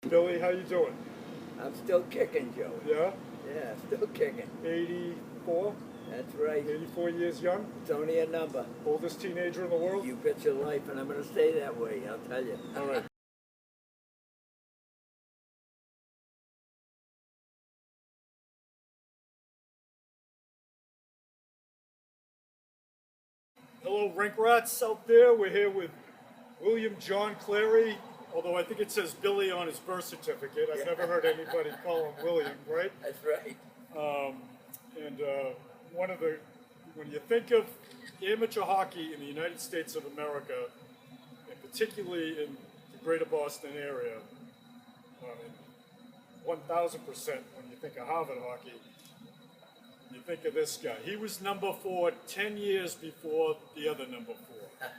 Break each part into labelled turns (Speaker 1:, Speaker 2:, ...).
Speaker 1: Billy, how you doing?
Speaker 2: I'm still kicking, Joe.
Speaker 1: Yeah?
Speaker 2: Yeah, still kicking.
Speaker 1: 84?
Speaker 2: That's right.
Speaker 1: 84 years young?
Speaker 2: It's only a number.
Speaker 1: Oldest teenager in the world?
Speaker 2: You bet your life, and I'm going to stay that way, I'll tell you.
Speaker 1: All right. Hello, rink rats out there. We're here with William John Cleary, although I think it says Billy on his birth certificate. I've never heard anybody call him William, right?
Speaker 2: That's right.
Speaker 1: And one of the, when you think of amateur hockey in the United States of America, and particularly in the greater Boston area, 1000% when you think of Harvard hockey, you think of this guy. He was number 4 10 years before the other number 4.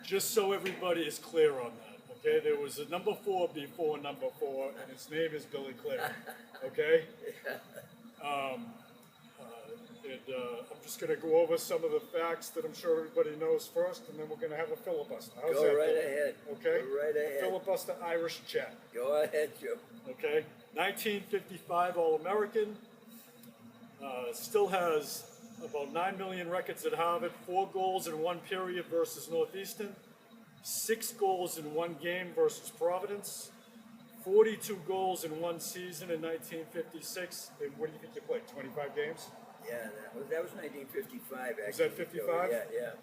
Speaker 1: Just so everybody is clear on that, okay? There was a number 4 before number 4, and his name is Billy Cleary, okay? I'm just going to go over some of the facts that I'm sure everybody knows first, and then we're going to have a filibuster. How's
Speaker 2: Go
Speaker 1: that?
Speaker 2: right
Speaker 1: Bill?
Speaker 2: ahead.
Speaker 1: Okay?
Speaker 2: Go right ahead.
Speaker 1: Filibuster Irish chat.
Speaker 2: Go ahead, Joe.
Speaker 1: Okay? 1955 All-American. Still has about 9 million records at Harvard. 4 goals in 1 period versus Northeastern. 6 goals in 1 game versus Providence. 42 goals in 1 season in 1956. And what do you think you played? 25 games?
Speaker 2: Yeah, that was 1955, actually.
Speaker 1: Was that 55?
Speaker 2: Yeah.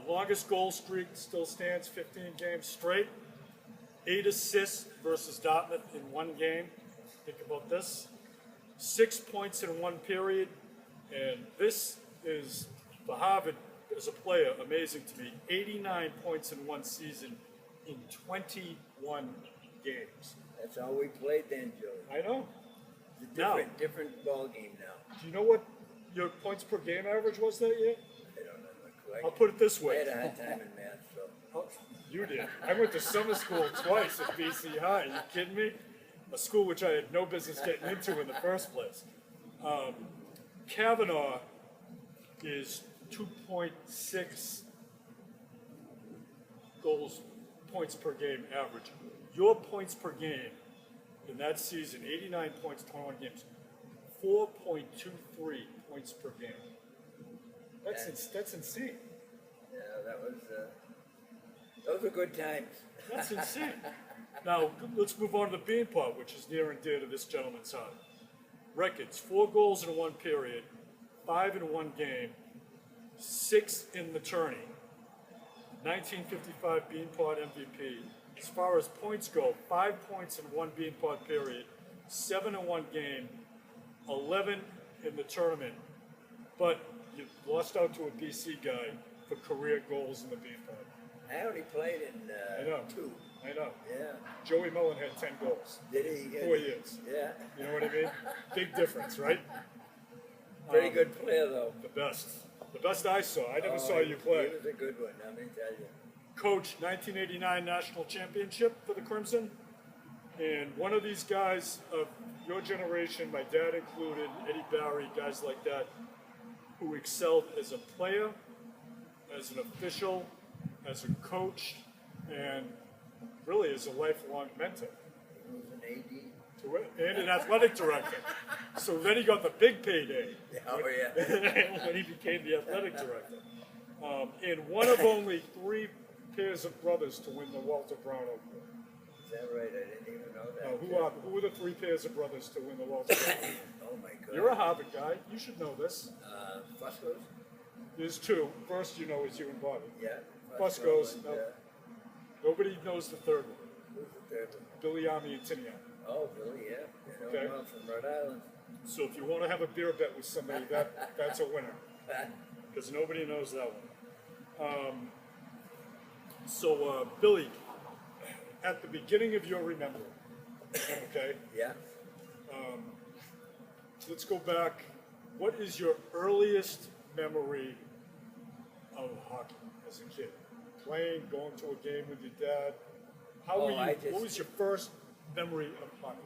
Speaker 1: Longest goal streak still stands, 15 games straight. 8 assists versus Dartmouth in 1 game. Think about this. 6 points in 1 period. And this is, for Harvard, as a player, amazing to me. 89 points in 1 season in 21 games.
Speaker 2: That's all we played then, Joe.
Speaker 1: I know.
Speaker 2: It's a different ball game now.
Speaker 1: Do you know what your points per game average was that year?
Speaker 2: I don't know the correct.
Speaker 1: I'll put it this
Speaker 2: I
Speaker 1: way.
Speaker 2: had a hard time in math, so.
Speaker 1: Oh, you did. I went to summer school twice at BC High. Are you kidding me? A school which I had no business getting into in the first place. Kavanaugh is 2.6 points per game average. Your points per game in that season, 89 points, 21 games, 4.23 points per game. That's insane.
Speaker 2: Yeah, those were good times.
Speaker 1: That's insane. Now, let's move on to the Beanpot, which is near and dear to this gentleman's heart. Records: 4 goals in 1 period, 5 in 1 game, 6 in the tourney. 1955 Beanpot MVP. As far as points go, 5 points in 1 Beanpot period, 7 in 1 game, 11 in the tournament. But you lost out to a BC guy for career goals in the Beanpot.
Speaker 2: I only played in
Speaker 1: I know.
Speaker 2: 2.
Speaker 1: I know.
Speaker 2: Yeah.
Speaker 1: Joey Mullen had 10 goals.
Speaker 2: Did he?
Speaker 1: 4 years.
Speaker 2: Yeah.
Speaker 1: You know what I mean? Big difference, right?
Speaker 2: Pretty good player, though.
Speaker 1: The best. The best I saw. I never saw you play.
Speaker 2: He was a good one, let me tell you.
Speaker 1: Coach 1989 National Championship for the Crimson. And one of these guys of your generation, my dad included, Eddie Barry, guys like that, who excelled as a player, as an official, as a coach, and really as a lifelong mentor.
Speaker 2: He was an AD.
Speaker 1: And an athletic director. So then he got the big payday.
Speaker 2: Oh, yeah.
Speaker 1: When he became the athletic director. And one of only 3 pairs of brothers to win the Walter Brown Award.
Speaker 2: Is that right? I didn't even know that.
Speaker 1: Who were the 3 pairs of brothers to win the Walter Brown Award?
Speaker 2: Oh, my God.
Speaker 1: You're a Harvard guy. You should know this.
Speaker 2: Fusco's?
Speaker 1: There's 2. First, you know, is you and Bobby.
Speaker 2: Yeah.
Speaker 1: Fusco's.
Speaker 2: And,
Speaker 1: No, nobody knows the third one.
Speaker 2: who's the third one?
Speaker 1: Billy Army and Tinian.
Speaker 2: Oh, Billy, yeah. I know
Speaker 1: Okay.
Speaker 2: him well from Rhode Island.
Speaker 1: So if you want to have a beer bet with somebody, that's a winner. Because nobody knows that one. Billy, at the beginning of your remembering, okay,
Speaker 2: Yeah.
Speaker 1: let's go back. What is your earliest memory of hockey as a kid? Playing, going to a game with your dad? What was your first memory of hockey?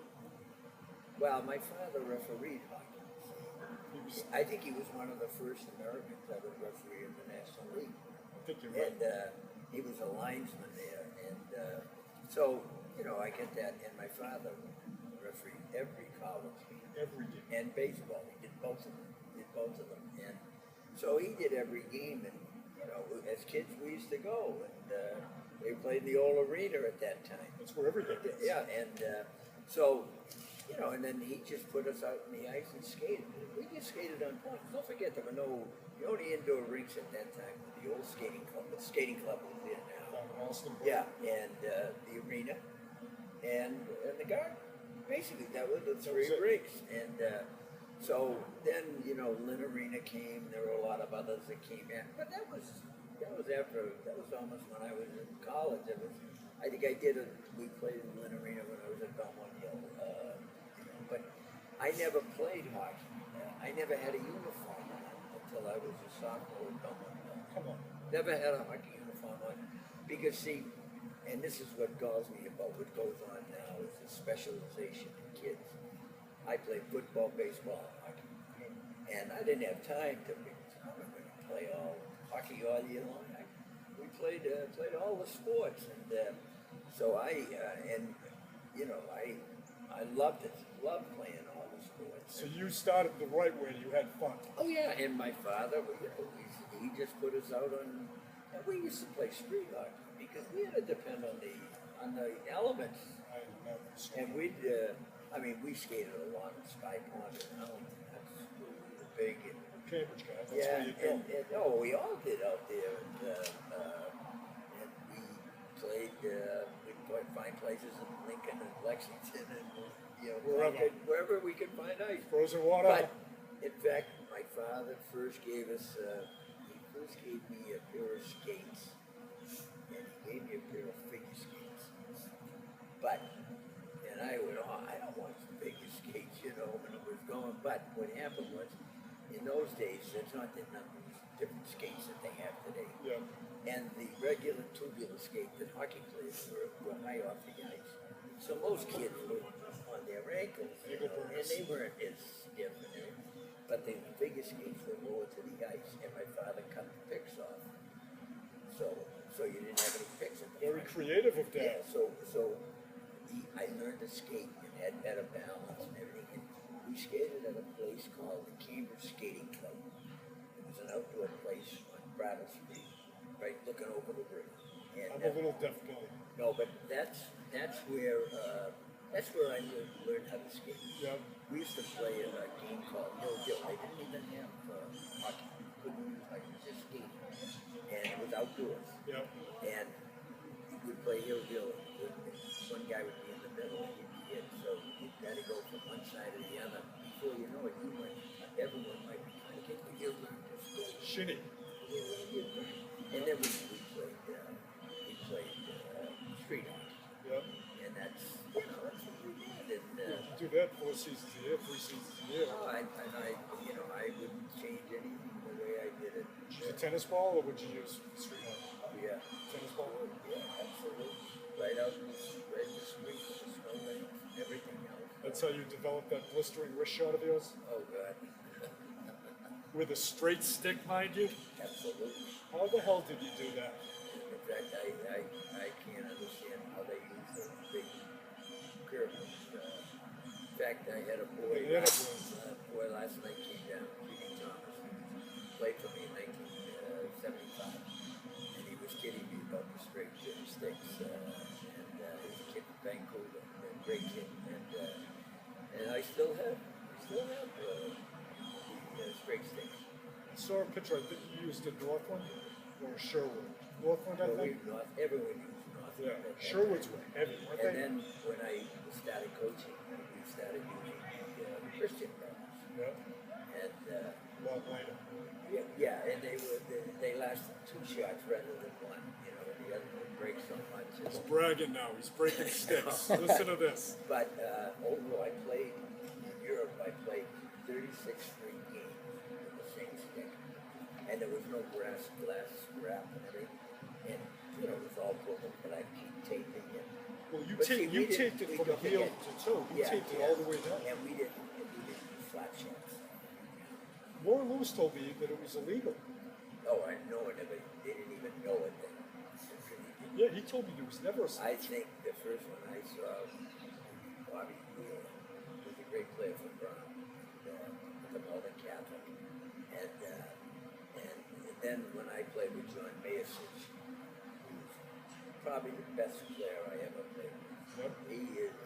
Speaker 2: Well, my father refereed hockey. I think he was one of the first Americans that would referee in the National League.
Speaker 1: I think you're right.
Speaker 2: And he was a linesman there. And so, I get that, and my father refereed every college game
Speaker 1: Every game.
Speaker 2: and baseball. He did both of them. And so he did every game. And as kids, we used to go, and they played the old arena at that time.
Speaker 1: That's where every game is.
Speaker 2: Yeah, and so and then he just put us out in the ice and skated. We just skated on points. Don't forget there were the only indoor rinks at that time were the old skating club. The skating club was there now.
Speaker 1: Down in Austin.
Speaker 2: Yeah, and the arena and the garden. Basically, that was the three
Speaker 1: was it.
Speaker 2: rinks. And so then, Lynn Arena came. There were a lot of others that came in. But that was almost when I was in college. I think we played in Lynn Arena when I was at Belmont Hill. But I never played hockey. I never had a uniform on until I was a sophomore at Belmont Hill.
Speaker 1: Come on.
Speaker 2: Never had a hockey uniform on. Because, see, and this is what galls me about what goes on now is the specialization in kids. I played football, baseball, and hockey. And I didn't have time to play all hockey all year long. We played all the sports. And so I loved it. Loved playing all the sports.
Speaker 1: So you started the right way. You had fun.
Speaker 2: Oh yeah, and my father, he just put us out on. And we used to play street hockey because we had to depend on the elements.
Speaker 1: I know.
Speaker 2: And we skated a lot in Sky Pond and Arlington. That's where we were big. And,
Speaker 1: Cambridge guys. That's
Speaker 2: yeah,
Speaker 1: where you go.
Speaker 2: we all did out there. And we played. We'd find places in Lincoln and Lexington and wherever we could find ice.
Speaker 1: Frozen water.
Speaker 2: But in fact, my father first gave us. He first gave me a pair of skates, and he gave me a pair of figure skates. And I went, I don't want figure skates, when it was going. But what happened was, in those days, there's not the number of different skates that they have today.
Speaker 1: Yeah.
Speaker 2: And the regular tubular skate that hockey players were high off the ice. So most kids were on their ankles, and they weren't as stiff. But the figure skates were lower to the ice, and my father cut the picks off. So you didn't have any picks at the
Speaker 1: Very
Speaker 2: front.
Speaker 1: creative of
Speaker 2: Yeah,
Speaker 1: that.
Speaker 2: I learned to skate and had better balance and everything. And we skated at a place called the Cambridge Skating Club. It was an outdoor place on Brattle Street, right looking over the river. And,
Speaker 1: I'm a little deaf, Billy.
Speaker 2: no, but that's where I learned how to skate.
Speaker 1: Yeah.
Speaker 2: We used to play a game called Hill Hill. They didn't even have hockey. Couldn't use hockey, just skating. And it was outdoors.
Speaker 1: Yeah.
Speaker 2: And we'd play Hill Hill. One guy would be in the middle and he'd be in. So you'd got to go from one side to the other. Before you know it, everyone might be trying to get the hill learn to skate.
Speaker 1: Shinny.
Speaker 2: And then we played street hockey.
Speaker 1: Yeah.
Speaker 2: And that's what we did. And,
Speaker 1: You do that 4 seasons a year, 3 seasons a year.
Speaker 2: I wouldn't change anything the way I did it.
Speaker 1: Did you use a tennis ball or would you use street hockey?
Speaker 2: Yeah.
Speaker 1: Tennis ball?
Speaker 2: Yeah, absolutely. Right out in the street, the snow and everything else.
Speaker 1: That's how you developed that blistering wrist shot of yours?
Speaker 2: Oh, God.
Speaker 1: With a straight stick, mind you?
Speaker 2: Absolutely.
Speaker 1: How the hell did you do that?
Speaker 2: In fact, I can't understand how they use those big pyramids. In fact, I had a boy last night came down, P.D. Thomas, played for me in 1975, and he was kidding me about the straight sticks. And he was a kid from Vancouver, a great kid, and I still have the straight sticks.
Speaker 1: I saw a picture, I think you used a Northland or a Sherwood. Northland, I think?
Speaker 2: Everyone used North.
Speaker 1: Yeah, Sherwoods were heavy, weren't
Speaker 2: And
Speaker 1: they?
Speaker 2: then when I started coaching, we started using the Christian brothers.
Speaker 1: Yeah,
Speaker 2: And
Speaker 1: long later.
Speaker 2: and they lasted 2 shots rather than one. The other one breaks so much.
Speaker 1: He's bragging now, he's breaking sticks. Listen to this.
Speaker 2: But although I played in Europe, I played 36 straight games with the same stick, and there was no glass scrap and everything. And it was all broken, but I keep taping it.
Speaker 1: Well, you
Speaker 2: But see,
Speaker 1: taped it from heel to toe. You taped it all the way down.
Speaker 2: And we didn't do flat shots.
Speaker 1: Laura Lewis told me that it was illegal.
Speaker 2: Oh, I know it. They didn't even know it then.
Speaker 1: Yeah, he told me there was never a
Speaker 2: I think the first one I saw, Bobby Wheeler, was a great player for Brown, the Malden Catholic. And then when I played with John Mason, he was probably the best player I ever played with.
Speaker 1: Yep.
Speaker 2: He is,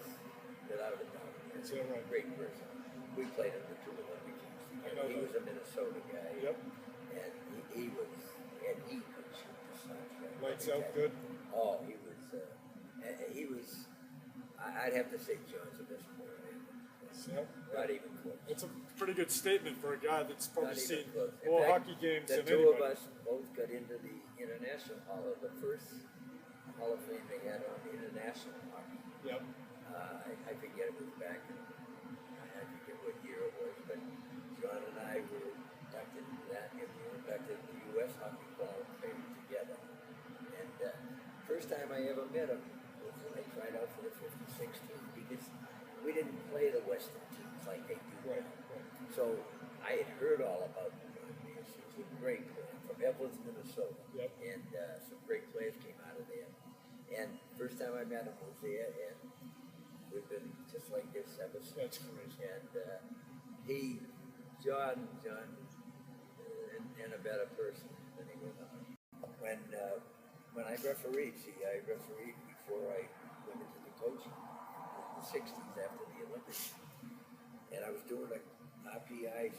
Speaker 2: without a doubt,
Speaker 1: Is that right?
Speaker 2: a great person. We played in the two Olympic teams together. He was a Minnesota guy.
Speaker 1: Yep.
Speaker 2: And he could shoot the shots. Right?
Speaker 1: Lights out good.
Speaker 2: Oh, he was, I'd have to say John's the best player I ever.
Speaker 1: Yep.
Speaker 2: Not even close.
Speaker 1: It's a pretty good statement for a guy that's probably
Speaker 2: Not even
Speaker 1: seen
Speaker 2: close. In
Speaker 1: more
Speaker 2: fact,
Speaker 1: hockey games
Speaker 2: the
Speaker 1: than
Speaker 2: two
Speaker 1: anybody.
Speaker 2: of us both got into the International Hall of the first Hall of Fame they had on international hockey.
Speaker 1: Yep.
Speaker 2: I forget it was back in, I forget what year it was, but John and I were inducted into that, and we were inducted into the U.S. Hockey Hall of Fame together. And first time I ever met him was when I tried out for the 56 team, because we didn't play the Western teams like they do
Speaker 1: Right.
Speaker 2: now. So I had heard all about John Mason. He's a great player from Evelyn, Minnesota.
Speaker 1: Yep.
Speaker 2: And some great players came out of there. And first time I met him was there, and we've been just like this ever since.
Speaker 1: That's crazy.
Speaker 2: And John, and a better person than he was on. When I refereed, I refereed before I went into the coaching in the 60s after the Olympics. And I was doing a RPI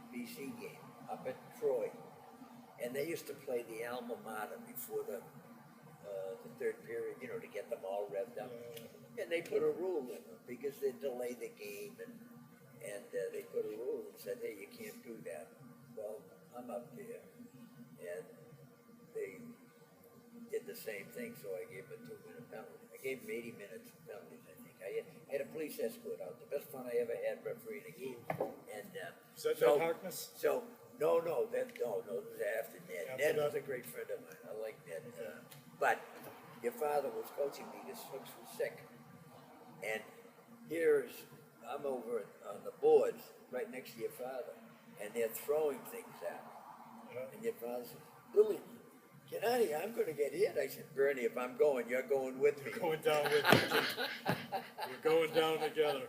Speaker 2: BC game up at Troy. And they used to play the alma mater before the third period, to get them all revved up. And they put a rule in them because they delayed the game, and they put a rule and said, hey, you can't do that. Well, I'm up there, and they did the same thing, so I gave them a 2-minute penalty. I gave them 80 minutes of penalties, I think. I had a police escort out, the best fun I ever had refereeing a game. And
Speaker 1: Is that
Speaker 2: so,
Speaker 1: Ned Harkness?
Speaker 2: So, no, this was after Ned.
Speaker 1: After
Speaker 2: Ned
Speaker 1: that?
Speaker 2: was a great friend of mine. I like Ned. But your father was coaching me. This Snooks was sick. And I'm over on the boards right next to your father, and they're throwing things at me. And your father says, Billy, get out of here, I'm going to get hit. I said, Bernie, if I'm going, you're going with me.
Speaker 1: You're going down with me. We're going down together.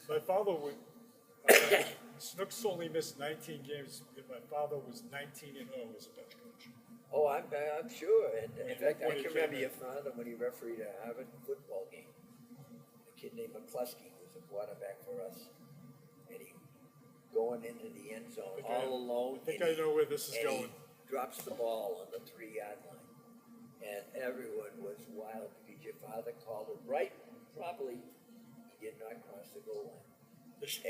Speaker 1: My father would. Snooks only missed 19 games. My father was 19-0 as a bench coach.
Speaker 2: Oh, I'm sure. And in fact, I
Speaker 1: When he
Speaker 2: can
Speaker 1: came
Speaker 2: remember
Speaker 1: in.
Speaker 2: your father when he refereed a Harvard football game. A kid named McCluskey was a quarterback for us. And he going into the end zone all alone.
Speaker 1: I think I know where this is
Speaker 2: and
Speaker 1: going.
Speaker 2: He drops the ball on the 3-yard line. And everyone was wild because your father called it right. Probably he did not cross the goal line.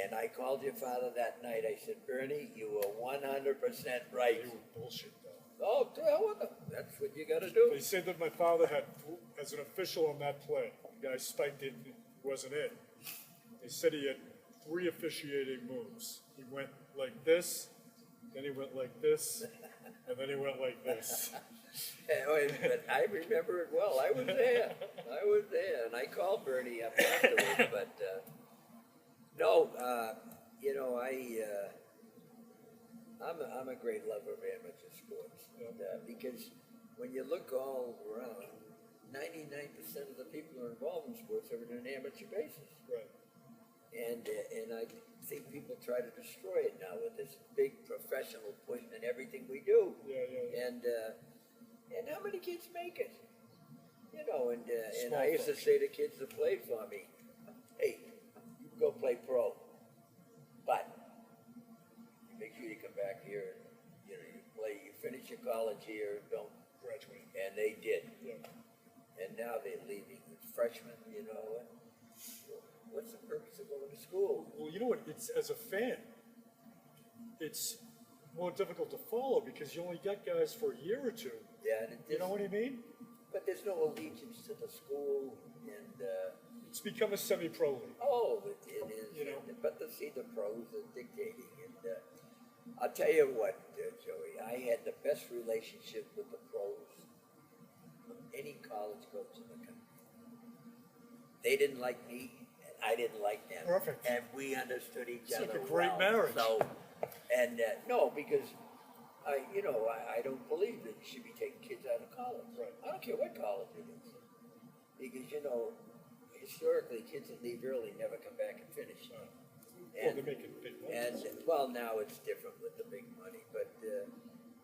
Speaker 2: And I called your father that night. I said, Bernie, you were 100% right.
Speaker 1: They were bullshit, though.
Speaker 2: Oh, to hell with them. That's what you got to do.
Speaker 1: They said that my father had, as an official on that play, the guy spiked it, wasn't it. They said he had 3 officiating moves. He went like this, then he went like this, and then he went like this.
Speaker 2: But I remember it well. I was there. And I called Bernie up afterwards. But no, I'm a great lover of amateur sports. And, because when you look all around, 99% of the people who are involved in sports are on an amateur basis.
Speaker 1: Right.
Speaker 2: And I think people try to destroy it now with this big professional push in everything we do.
Speaker 1: Yeah.
Speaker 2: And how many kids make it? And
Speaker 1: Small
Speaker 2: I used to say to kids that played for me, hey, you can go play pro, but you make sure you come back here and you finish your college here and don't
Speaker 1: Graduate.
Speaker 2: And they did.
Speaker 1: Yeah.
Speaker 2: And now they're leaving as freshmen, and what's the purpose of going to school?
Speaker 1: Well, you know what? It's as a fan, it's more difficult to follow because you only get guys for a year or two.
Speaker 2: Yeah, and
Speaker 1: You know what I mean?
Speaker 2: But there's no allegiance to the school, and
Speaker 1: It's become a semi-pro league.
Speaker 2: it is. But see, the pros are dictating, and I'll tell you what, Joey, I had the best relationship with the pros of any college coach in the country. They didn't like me, and I didn't like them.
Speaker 1: Perfect.
Speaker 2: And we understood each
Speaker 1: It's
Speaker 2: other
Speaker 1: like a great
Speaker 2: well.
Speaker 1: marriage.
Speaker 2: So, and no, because I don't believe that you should be taking kids out of college.
Speaker 1: Right.
Speaker 2: I don't care what college it is. Because, historically, kids that leave early never come back and finish.
Speaker 1: Well,
Speaker 2: And,
Speaker 1: they're making big money.
Speaker 2: and well, now it's different with the big money, but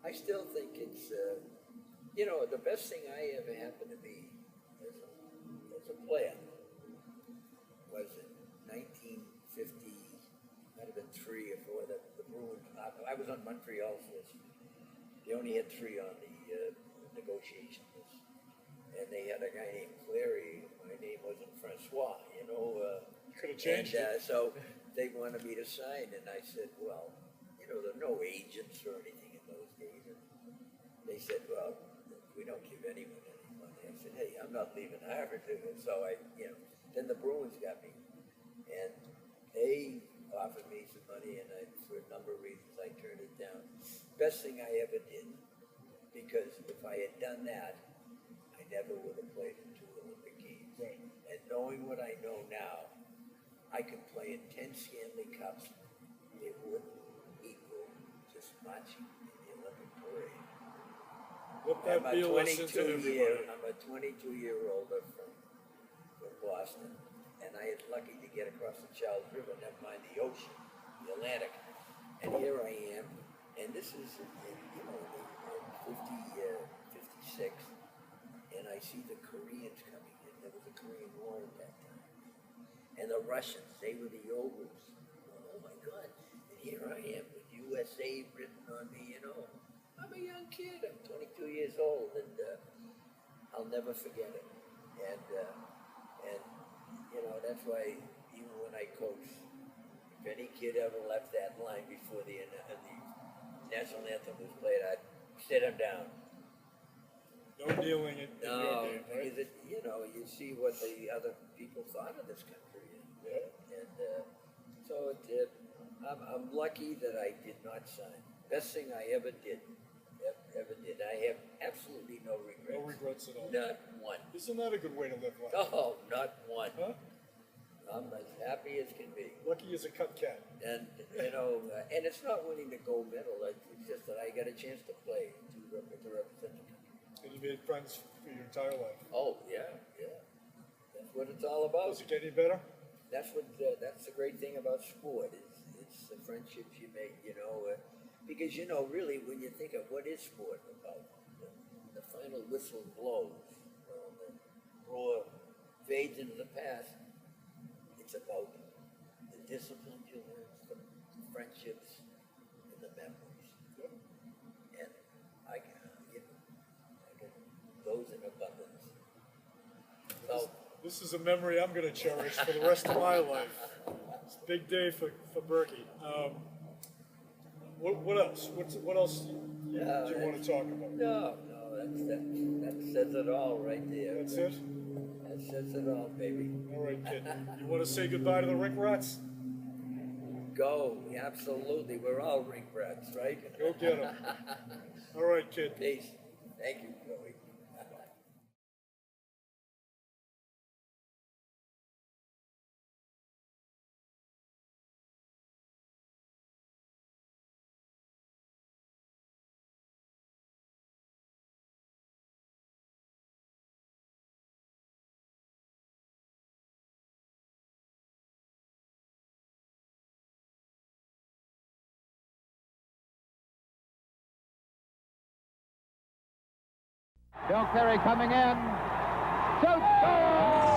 Speaker 2: I still think it's, the best thing I ever happened to me as a player was in 1950, might have been 3 or 4, the Bruins. I was on Montreal's list. They only had 3 on the negotiation list. And they had a guy named Cleary. My name wasn't Francois,
Speaker 1: Could have changed it.
Speaker 2: So they wanted me to sign, and I said, well, there were no agents or anything in those days. And they said, well, we don't give anyone any money. I said, hey, I'm not leaving Harvard. So then the Bruins got me. And they offered me some money, and for a number of reasons, I turned it down. Best thing I ever did, because if I had done that, I never would have played in 2 Olympic Games.
Speaker 1: Right.
Speaker 2: And knowing what I know now, I could play in 10 Stanley Cups. It wouldn't equal just marching in the Olympic parade.
Speaker 1: Let that be a lesson to everybody.
Speaker 2: I'm a 22-year-older from Boston, and I was lucky to get across the Charles River, never mind the ocean, the Atlantic. And here I am, and this is in 56, and I see the Koreans coming in. There was a Korean War at that time. And the Russians, they were the ogres. Oh my God. And here I am with USA written on me, I'm a young kid. I'm 22 years old, and I'll never forget it. And that's why even when I coach, if any kid ever left that line before the national anthem was played, I'd sit him down.
Speaker 1: No kneeling in your
Speaker 2: No,
Speaker 1: game, right?
Speaker 2: because you see what the other people thought of this country, I'm lucky that I did not sign. Best thing I ever did. I have absolutely no regrets.
Speaker 1: No regrets at all.
Speaker 2: Not one.
Speaker 1: Isn't that a good way to live life?
Speaker 2: Oh, not one.
Speaker 1: Huh?
Speaker 2: I'm as happy as can be.
Speaker 1: Lucky as a cut cat.
Speaker 2: And and it's not winning the gold medal. It's just that I got a chance to play to represent the country.
Speaker 1: And you made friends for your entire life.
Speaker 2: Oh yeah. That's what it's all about.
Speaker 1: Does it get any better?
Speaker 2: That's the great thing about sport. It's the friendships you make. Because really when you think of what is sport about, the final whistle blows, the roar fades into the past. It's about the discipline you learn, the friendships, and the memories.
Speaker 1: Yep.
Speaker 2: And I get those in abundance. So
Speaker 1: This is a memory I'm going to cherish for the rest of my life. It's a big day for Berkey. What else? What else do you want to talk about?
Speaker 2: no, that says it all right there.
Speaker 1: That's it?
Speaker 2: That says it all, baby.
Speaker 1: All right, kid. You want to say goodbye to the Rink Rats?
Speaker 2: Go, absolutely. We're all rink rats, right?
Speaker 1: Go get them. All right, kid.
Speaker 2: Peace. Thank you, Joey.
Speaker 3: Bill Cleary coming in. Shoots! Goal!